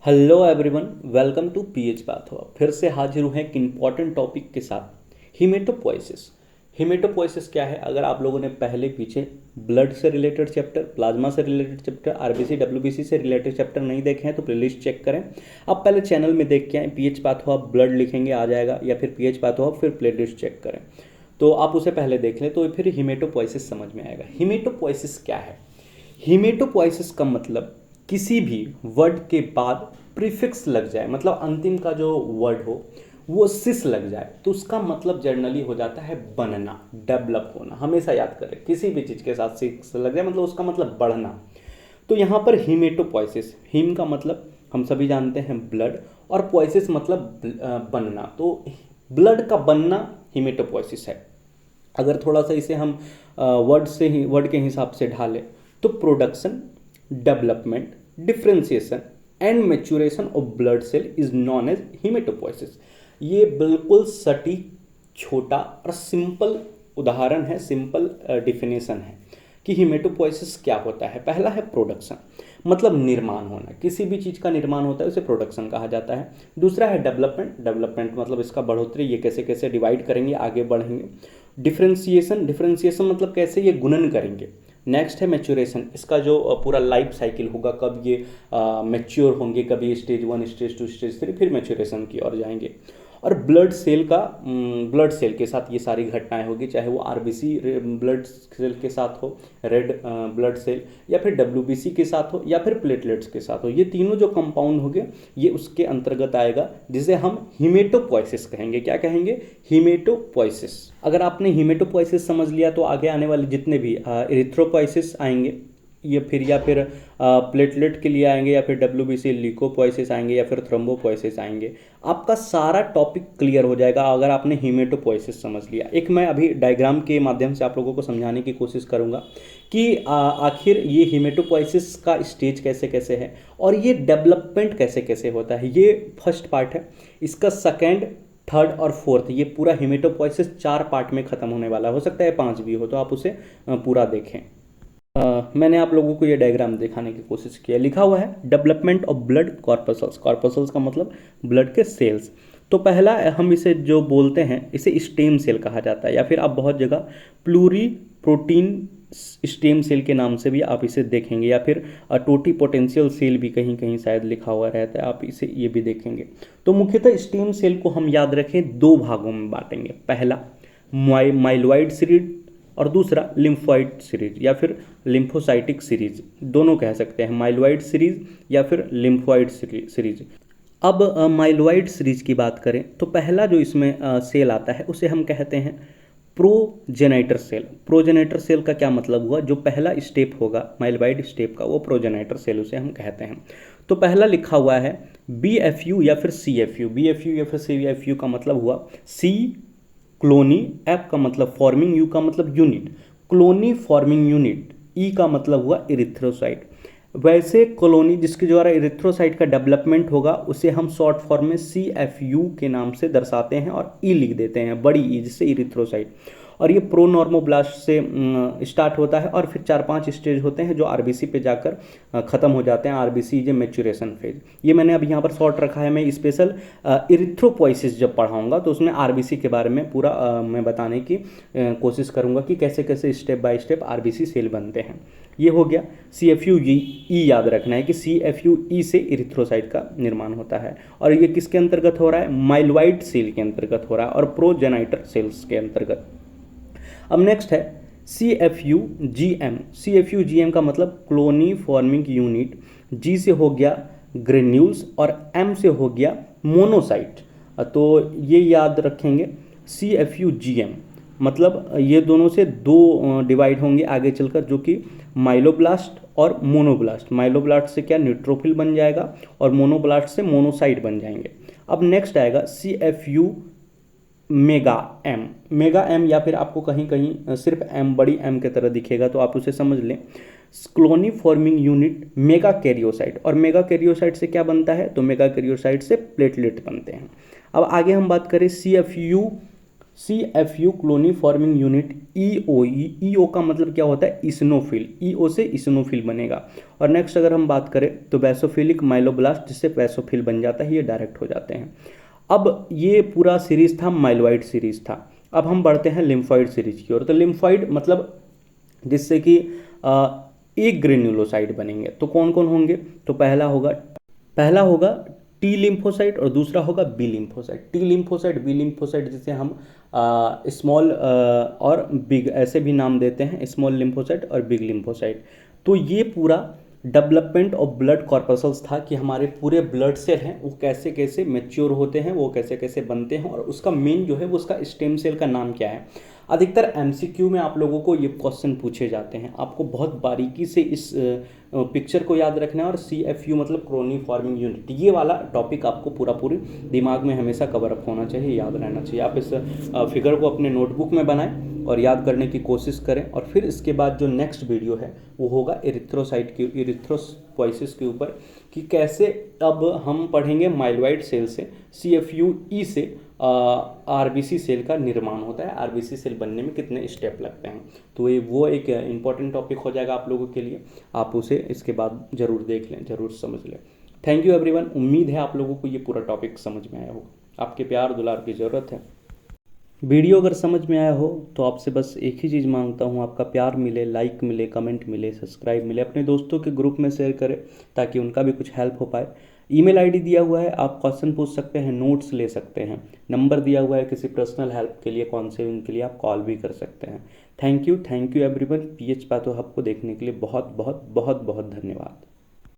Hello everyone, welcome to PH pathway. फिर से हाजिर हुए एक इम्पॉर्टेंट टॉपिक के साथ, हीमेटोपोइसिस। हीमेटोपोइसिस क्या है? अगर आप लोगों ने पहले पीछे ब्लड से रिलेटेड चैप्टर, प्लाज्मा से रिलेटेड चैप्टर, आरबीसी डब्ल्यूबीसी से रिलेटेड चैप्टर नहीं देखे हैं तो प्लेलिस्ट चेक करें। आप पहले चैनल में देख के आए, पीएच पाथवा ब्लड लिखेंगे आ जाएगा, या फिर पीएच पाथवा फिर प्लेलिस्ट चेक करें, तो आप उसे पहले देख लें तो फिर हीमेटोपोइसिस समझ में आएगा। हीमेटोपोइसिस क्या है? हीमेटोपोइसिस का मतलब किसी भी वर्ड के बाद प्रीफिक्स लग जाए, मतलब अंतिम का जो वर्ड हो वो सिस लग जाए, तो उसका मतलब जनरली हो जाता है बनना, डेवलप होना। हमेशा याद करें, किसी भी चीज़ के साथ सिस लग जाए मतलब उसका मतलब बढ़ना। तो यहाँ पर हीमेटोपोइसिस, हीम का मतलब हम सभी जानते हैं ब्लड, और पोइसिस मतलब बनना। तो ब्लड का बनना हीमेटोपोइसिस है। अगर थोड़ा सा इसे हम वर्ड के हिसाब से ढालें तो production, development, differentiation and maturation of blood cell is known as haematopoiesis. ये बिल्कुल सटीक, छोटा और सिंपल उदाहरण है, सिंपल डिफिनेशन है कि हीमेटोपोइसिस क्या होता है। पहला है प्रोडक्शन, मतलब निर्माण होना, किसी भी चीज़ का निर्माण होता है उसे प्रोडक्शन कहा जाता है। दूसरा है डेवलपमेंट, डेवलपमेंट मतलब इसका बढ़ोतरी, ये कैसे कैसे डिवाइड करेंगे, आगे बढ़ेंगे। डिफ्रेंसिएशन, डिफ्रेंसिएशन मतलब कैसे ये गुणन करेंगे। नेक्स्ट है मैच्योरेशन, इसका जो पूरा लाइफ साइकिल होगा, कब ये मैच्योर होंगे, कभी स्टेज 1, स्टेज 2, स्टेज 3, फिर मैच्योरेशन की ओर जाएंगे। और ब्लड सेल का, ब्लड सेल के साथ ये सारी घटनाएं होगी, चाहे वो आरबीसी ब्लड सेल के साथ हो, रेड ब्लड सेल, या फिर डब्ल्यूबीसी के साथ हो, या फिर प्लेटलेट्स के साथ हो। ये तीनों जो कंपाउंड होंगे ये उसके अंतर्गत आएगा, जिसे हम हीमेटोपोइसिस कहेंगे। क्या कहेंगे? हीमेटोपोइसिस। अगर आपने हीमेटोपोइसिस समझ लिया तो आगे आने वाले जितने भी इरिथ्रोपोइसिस आएंगे, ये फिर या फिर प्लेटलेट के लिए आएंगे, या फिर डब्ल्यूबीसी ल्यूकोपोइसिस आएंगे, या फिर थ्रोम्बोपोइसिस आएंगे, आपका सारा टॉपिक क्लियर हो जाएगा अगर आपने हीमेटोपोइसिस समझ लिया। एक मैं अभी डायग्राम के माध्यम से आप लोगों को समझाने की कोशिश करूंगा कि आखिर ये हीमेटोपोइसिस का स्टेज कैसे कैसे है और ये डेवलपमेंट कैसे कैसे होता है। ये फर्स्ट पार्ट है। इसका सेकेंड, थर्ड और फोर्थ, ये पूरा हीमेटोपोइसिस 4 पार्ट में खत्म होने वाला, हो सकता है 5 भी हो, तो आप उसे पूरा देखें। मैंने आप लोगों को ये डायग्राम दिखाने की कोशिश की है। लिखा हुआ है development of blood corpuscles. Corpuscles का मतलब ब्लड के सेल्स। तो पहला हम इसे जो बोलते हैं इसे स्टेम सेल कहा जाता है, या फिर आप बहुत जगह प्लूरी प्रोटीन स्टेम सेल के नाम से भी आप इसे देखेंगे, या फिर टोटी पोटेंशियल सेल भी कहीं कहीं शायद लिखा हुआ रहता है, आप इसे ये भी देखेंगे। तो मुख्यतः स्टेम सेल को हम याद रखें 2 भागों में बांटेंगे। पहला माइलॉइड सीरीज, और दूसरा लिम्फोइड सीरीज या फिर लिम्फोसाइटिक सीरीज, दोनों कह सकते हैं, माइलॉइड सीरीज या फिर लिम्फोइड सीरीज। अब माइलॉइड सीरीज की बात करें तो पहला जो इसमें सेल आता है उसे हम कहते हैं प्रोजेनाइटर सेल। प्रोजेनाइटर सेल का क्या मतलब हुआ? जो पहला स्टेप होगा माइलॉइड स्टेप का, वो प्रोजेनाइटर सेल उसे हम कहते हैं। तो पहला लिखा हुआ है BFU या फिर CFU। BFU या फिर CFU का मतलब हुआ सी क्लोनी, एफ का मतलब फॉर्मिंग, यू का मतलब यूनिट, क्लोनी फॉर्मिंग यूनिट, ई का मतलब हुआ इरिथ्रोसाइट। वैसे कॉलोनी जिसके द्वारा इरिथ्रोसाइट का डेवलपमेंट होगा उसे हम शॉर्ट फॉर्म में CFU के नाम से दर्शाते हैं और ई लिख देते हैं, बड़ी ई, जिससे इरिथ्रोसाइट। और ये प्रोनॉर्मोब्लास्ट से स्टार्ट होता है और फिर 4-5 स्टेज होते हैं जो आरबीसी पे जाकर ख़त्म हो जाते हैं। आरबीसी ये मैच्योरेशन फेज। ये मैंने अब यहाँ पर शॉर्ट रखा है। मैं स्पेशल इरिथ्रोपोइसिस जब पढ़ाऊँगा तो उसमें आरबीसी के बारे में पूरा मैं बताने की कोशिश करूँगा कि कैसे कैसे step by step RBC cell बनते हैं। ये हो गया। CFU ई याद रखना है कि CFU ई से इरिथ्रोसाइट का निर्माण होता है, और ये किसके अंतर्गत हो रहा है? माइलॉइड सेल के अंतर्गत हो रहा है और प्रोजेनाइटर सेल्स के अंतर्गत। अब नेक्स्ट है CFU-GM। CFU-GM का मतलब क्लोनी फॉर्मिंग यूनिट। G से हो गया ग्रेन्यूल्स और M से हो गया मोनोसाइट। तो ये याद रखेंगे, CFU-GM मतलब ये दोनों से 2 डिवाइड होंगे आगे चलकर, जो कि माइलोब्लास्ट और मोनोब्लास्ट। माइलोब्लास्ट से क्या न्यूट्रोफिल बन जाएगा और मोनोब्लास्ट से मोनोसाइट बन जाएंगे। अब नेक्स्ट आएगा CFU mega M. Mega M या फिर आपको कहीं कहीं सिर्फ एम, बड़ी एम की तरह दिखेगा तो आप उसे समझ लें Clooney forming unit mega karyocyte. और मेगा कैरियोसाइट से क्या बनता है? तो मेगा कैरियोसाइट से प्लेटलेट बनते हैं। अब आगे हम बात करें CFU CFU Clooney forming unit EOE, EO का मतलब क्या होता है, इस्नोफिल, EO से इस्नोफिल बनेगा। और नेक्स्ट अगर हम बात करें तो बेसोफिलिक माइलोब्लास्ट, जिससे बेसोफिल बन जाता है, ये डायरेक्ट हो जाते हैं। अब ये पूरा सीरीज था, माइलोइड सीरीज था। अब हम बढ़ते हैं लिम्फॉइड सीरीज की ओर। तो लिम्फॉइड मतलब जिससे कि एक ग्रेन्युलोसाइड बनेंगे। तो कौन कौन होंगे, तो पहला होगा टी लिम्फोसाइट और दूसरा होगा B lymphocyte. T lymphocyte, B lymphocyte, जिसे हम स्मॉल और बिग ऐसे भी नाम देते हैं, स्मॉल लिम्फोसाइट और बिग लिम्फोसाइट। तो ये पूरा डेवलपमेंट ऑफ ब्लड कॉर्पसल्स था कि हमारे पूरे ब्लड सेल हैं वो कैसे कैसे मैच्योर होते हैं, वो कैसे कैसे बनते हैं, और उसका मेन जो है वो उसका स्टेम सेल का नाम क्या है। अधिकतर एमसीक्यू में आप लोगों को ये क्वेश्चन पूछे जाते हैं, आपको बहुत बारीकी से इस पिक्चर को याद रखना है। और CFU मतलब क्रोनी फॉर्मिंग यूनिट, ये वाला टॉपिक आपको पूरी दिमाग में हमेशा कवर अप होना चाहिए, याद रहना चाहिए। आप इस फिगर को अपने नोटबुक में बनाएं और याद करने की कोशिश करें। और फिर इसके बाद जो नेक्स्ट वीडियो है वो होगा एरिथ्रोसाइट की, एरिथ्रोपोइसिस के ऊपर, कि कैसे अब हम पढ़ेंगे माइलोइड सेल से, CFUE से RBC सेल का निर्माण होता है, RBC सेल बनने में कितने स्टेप लगते हैं। तो ये वो एक इंपॉर्टेंट टॉपिक हो जाएगा आप लोगों के लिए, आप उसे इसके बाद ज़रूर देख लें, ज़रूर समझ लें। थैंक यू एवरीवन, उम्मीद है आप लोगों को ये पूरा टॉपिक समझ में आया होगा। आपके प्यार दुलार की ज़रूरत है। वीडियो अगर समझ में आया हो तो आपसे बस एक ही चीज़ मांगता हूँ, आपका प्यार मिले, लाइक मिले, कमेंट मिले, सब्सक्राइब मिले, अपने दोस्तों के ग्रुप में शेयर करें ताकि उनका भी कुछ हेल्प हो पाए। ईमेल आईडी दिया हुआ है, आप क्वेश्चन पूछ सकते हैं, नोट्स ले सकते हैं। नंबर दिया हुआ है, किसी पर्सनल हेल्प के लिए, काउंसलिंग के लिए आप कॉल भी कर सकते हैं। Thank you everyone. PH patho hub को देखने के लिए बहुत बहुत बहुत बहुत धन्यवाद।